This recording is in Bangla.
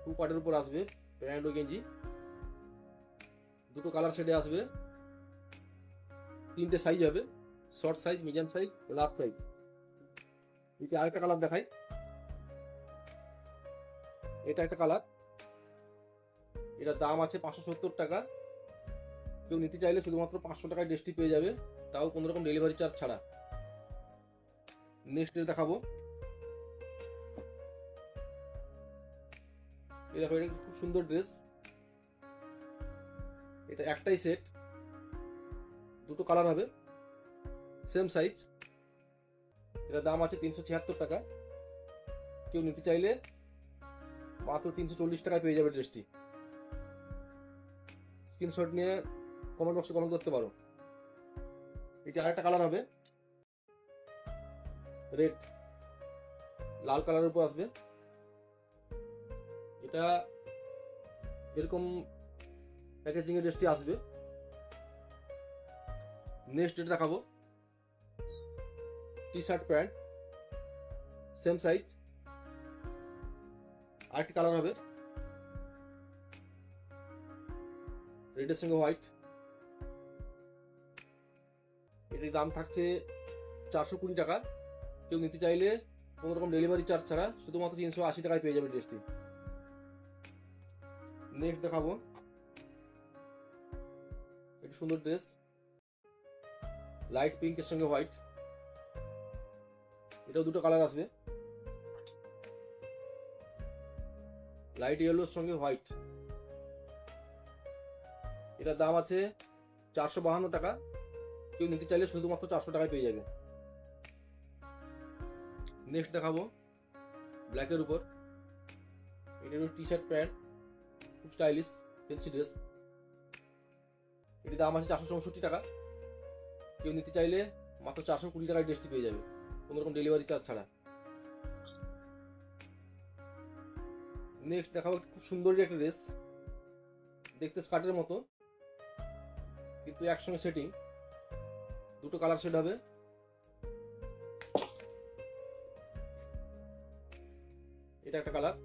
টু পার্টের উপর আসবে, প্যান্ট ও গেঞ্জি, দুটো কালার শেডে আসবে, তিনটে সাইজ হবে, short size, medium size, large size. এটা আরেকটা কালার দেখাই, এটা একটা কালার, এটার দাম আছে 570 টাকা। কেউ নিতে চাইলে শুধুমাত্র 500 টাকায় ড্রেসটি পেয়ে যাবে, তাও কোনো রকম ডেলিভারি চার্জ ছাড়া। নেক্সট ড্রেস দেখাবো, এই দেখো, এটা খুব সুন্দর ড্রেস, এটা একটাই সেট, দুটো কালার হবে, সেম সাইজ। এটার দাম আছে 376 টাকা। কেউ নিতে চাইলে মাত্র 340 টাকায় পেয়ে যাবে ড্রেসটি। স্ক্রিনশট নিয়ে কমেন্ট বক্সে কমেন্ট করতে পারো। এটা আরেকটা কালার হবে, রেড, লাল কালারের উপর আসবে। এটা এরকম প্যাকেজিং এর ড্রেসটি আসবে। নেক্সট ডেট দেখাবো, T shirt pant, same size, আরেকটি কালার হবে, রেডের সঙ্গে হোয়াইট। এটির দাম থাকছে 420 টাকা। কেউ নিতে চাইলে কোনো রকম ডেলিভারি চার্জ ছাড়া শুধুমাত্র 380 টাকায় পেয়ে যাবে ড্রেসটি। নেক্সট দেখাবো, একটি সুন্দর ড্রেস, লাইট পিঙ্কের সঙ্গে হোয়াইট, এটাও দুটো কালার আসবে, লাইট ইয়েলোর সঙ্গে হোয়াইট। এটার দাম আছে 452 টাকা। কেউ নিতে চাইলে শুধুমাত্র 400 টাকায় পেয়ে যাবে। নেক্সট দেখাবো, ব্ল্যাকের উপর, এটা টি শার্ট প্যান্ট, খুব স্টাইলিশ ফ্যান্সি ড্রেস। এটির দাম আছে 464 টাকা। কেউ নিতে চাইলে মাত্র 420 টাকায় ড্রেসটি পেয়ে যাবে, কোনো রকম ডেলিভারি চার্জ ছাড়া। নেক্সট দেখাবো, খুব সুন্দর একটা ড্রেস, দেখতে স্কার্টের মতো কিন্তু একসঙ্গে সেটিং, দুটো কালার শেড হবে। এটা একটা কালার,